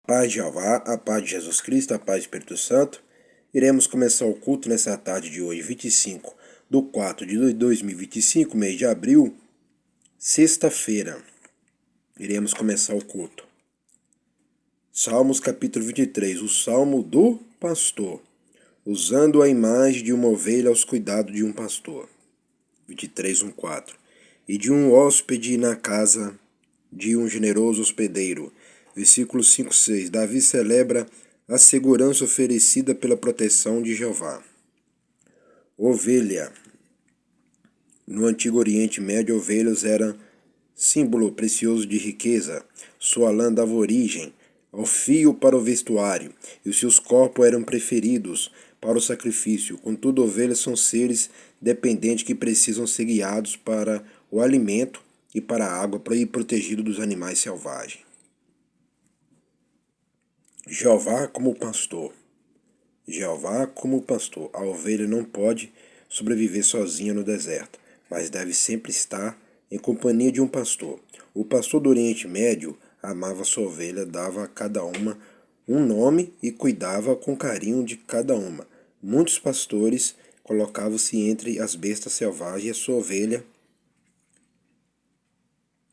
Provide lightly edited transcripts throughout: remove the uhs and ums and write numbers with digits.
Paz de Jeová, a paz de Jesus Cristo, a paz do Espírito Santo. Iremos começar o culto nessa tarde de hoje, 25/4/2025, mês de abril, sexta-feira. Iremos começar o culto. Salmos capítulo 23, o Salmo do Pastor, usando a imagem de uma ovelha aos cuidados de um pastor. 23:1-4. E de um hóspede na casa de um generoso hospedeiro. Versículo 5:6. Davi celebra a segurança oferecida pela proteção de Jeová. Ovelha. No Antigo Oriente Médio, ovelhas eram símbolo precioso de riqueza. Sua lã dava origem ao fio para o vestuário, e os seus corpos eram preferidos para o sacrifício. Contudo, ovelhas são seres dependentes que precisam ser guiados para o alimento e para a água para ir protegido dos animais selvagens. Jeová como pastor. Jeová como pastor. A ovelha não pode sobreviver sozinha no deserto, mas deve sempre estar em companhia de um pastor. O pastor do Oriente Médio amava sua ovelha, dava a cada uma um nome e cuidava com carinho de cada uma. Muitos pastores colocavam-se entre as bestas selvagens e a sua ovelha,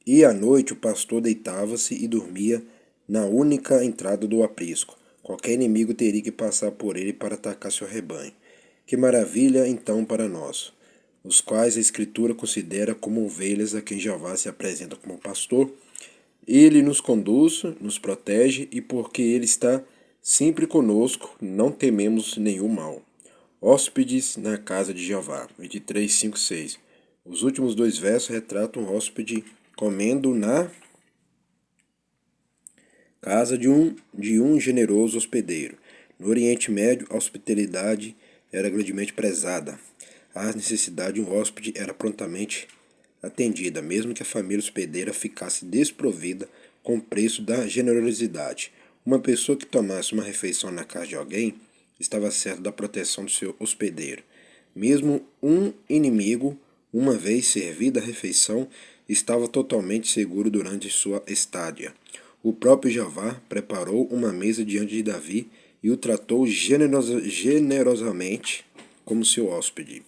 e à noite o pastor deitava-se e dormia na única entrada do aprisco. Qualquer inimigo teria que passar por ele para atacar seu rebanho. Que maravilha então para nós, os quais a Escritura considera como ovelhas a quem Jeová se apresenta como pastor. Ele nos conduz, nos protege, e porque Ele está sempre conosco, não tememos nenhum mal. Hóspedes na casa de Jeová. 23:5-6. Os últimos dois versos retratam um hóspede comendo na casa de um generoso hospedeiro. No Oriente Médio, a hospitalidade era grandemente prezada. A necessidade de um hóspede era prontamente atendida, mesmo que a família hospedeira ficasse desprovida com o preço da generosidade. Uma pessoa que tomasse uma refeição na casa de alguém estava certo da proteção do seu hospedeiro. Mesmo um inimigo, uma vez servida a refeição, estava totalmente seguro durante sua estada. O próprio Jeová preparou uma mesa diante de Davi e o tratou generosamente como seu hóspede.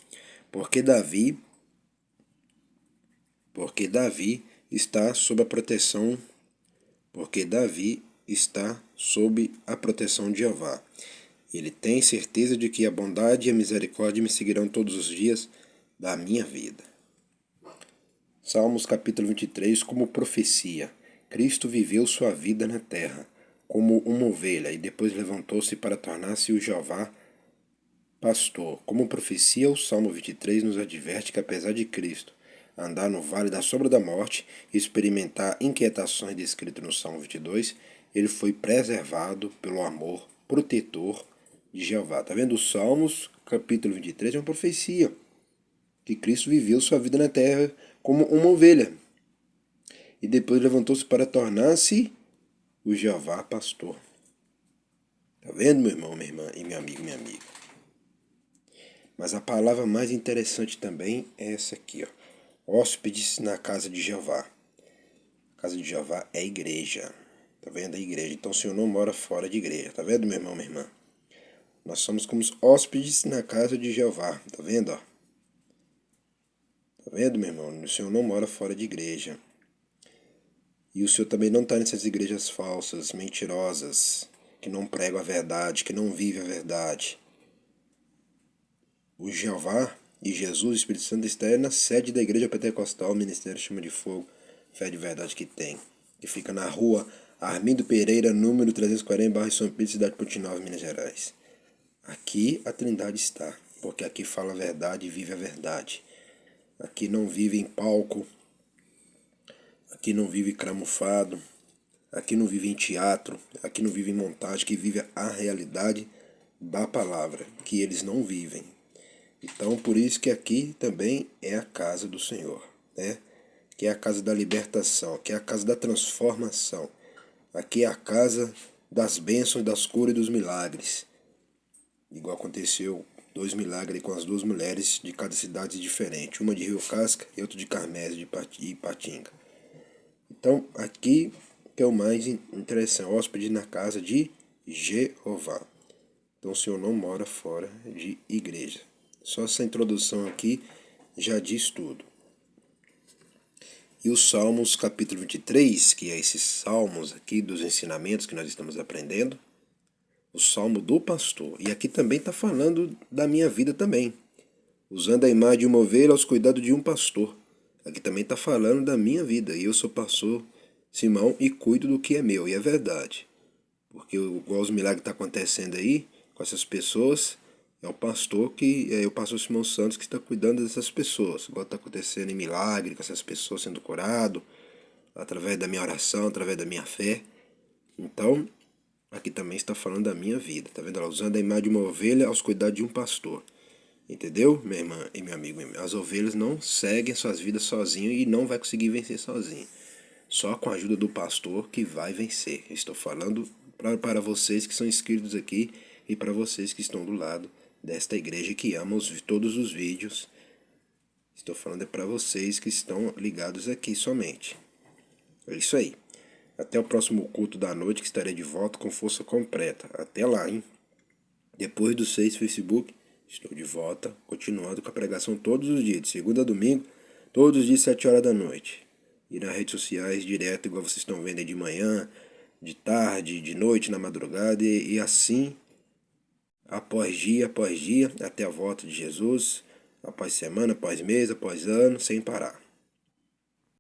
Porque Davi está sob a proteção, porque Davi está sob a proteção de Jeová. Ele tem certeza de que a bondade e a misericórdia me seguirão todos os dias da minha vida. Salmos capítulo 23, como profecia. Cristo viveu sua vida na terra como uma ovelha e depois levantou-se para tornar-se o Jeová pastor. Como profecia, o Salmo 23 nos adverte que apesar de Cristo andar no vale da sombra da morte e experimentar inquietações descritas no Salmo 22, ele foi preservado pelo amor protetor de Jeová. Está vendo? Os Salmos capítulo 23 é uma profecia que Cristo viveu sua vida na terra como uma ovelha e depois levantou-se para tornar-se o Jeová pastor. Tá vendo, meu irmão, minha irmã e meu amigo, minha amiga? Mas a palavra mais interessante também é essa aqui, ó. Hóspedes na casa de Jeová. A casa de Jeová é a igreja. Tá vendo? A igreja. Então o Senhor não mora fora de igreja. Tá vendo, meu irmão, minha irmã? Nós somos como hóspedes na casa de Jeová. Tá vendo, ó? Tá vendo, meu irmão? O Senhor não mora fora de igreja. E o Senhor também não está nessas igrejas falsas, mentirosas, que não pregam a verdade, que não vivem a verdade. O Jeová e Jesus, o Espírito Santo, está na sede da Igreja Pentecostal, o Ministério Chama de Fogo, Fé de Verdade que tem, que fica na rua Armindo Pereira, número 340, bairro São Pedro, cidade de Ponte Nova, Minas Gerais. Aqui a Trindade está, porque aqui fala a verdade e vive a verdade. Aqui não vive em palco, aqui não vive cramufado, aqui não vive em teatro, aqui não vive em montagem, que vive a realidade da palavra, que eles não vivem. Então, por isso que aqui também é a casa do Senhor, né? Que é a casa da libertação, que é a casa da transformação. Aqui é a casa das bênçãos, das curas e dos milagres. Igual aconteceu 2 milagres com as 2 mulheres de cada cidade diferente, uma de Rio Casca e outra de Carmésia e Ipatinga. Então, aqui que é o mais interessante, hóspede na casa de Jeová. Então o Senhor não mora fora de igreja. Só essa introdução aqui já diz tudo. E os Salmos capítulo 23, que é esses salmos aqui dos ensinamentos que nós estamos aprendendo, o Salmo do pastor. E aqui também está falando da minha vida também. Usando a imagem de uma ovelha aos cuidados de um pastor. Aqui também está falando da minha vida. E eu sou pastor Simão e cuido do que é meu. E é verdade. Porque igual os milagres que estão acontecendo aí com essas pessoas, é o pastor Simão Santos que está cuidando dessas pessoas. Igual está acontecendo em milagre com essas pessoas sendo curado através da minha oração, através da minha fé. Então, aqui também está falando da minha vida. Tá vendo? Ela usando a imagem de uma ovelha aos cuidados de um pastor. Entendeu, minha irmã e meu amigo? As ovelhas não seguem suas vidas sozinho e não vai conseguir vencer sozinho. Só com a ajuda do pastor que vai vencer. Estou falando para vocês que são inscritos aqui e para vocês que estão do lado desta igreja que ama todos os vídeos. Estou falando para vocês que estão ligados aqui somente. É isso aí. Até o próximo culto da noite que estarei de volta com força completa. Até lá, hein? Depois dos 6 Facebook, estou de volta, continuando com a pregação todos os dias, de segunda a domingo, todos os dias 7 horas da noite. E nas redes sociais, direto, igual vocês estão vendo aí de manhã, de tarde, de noite, na madrugada, e assim, após dia, até a volta de Jesus, após semana, após mês, após ano, sem parar.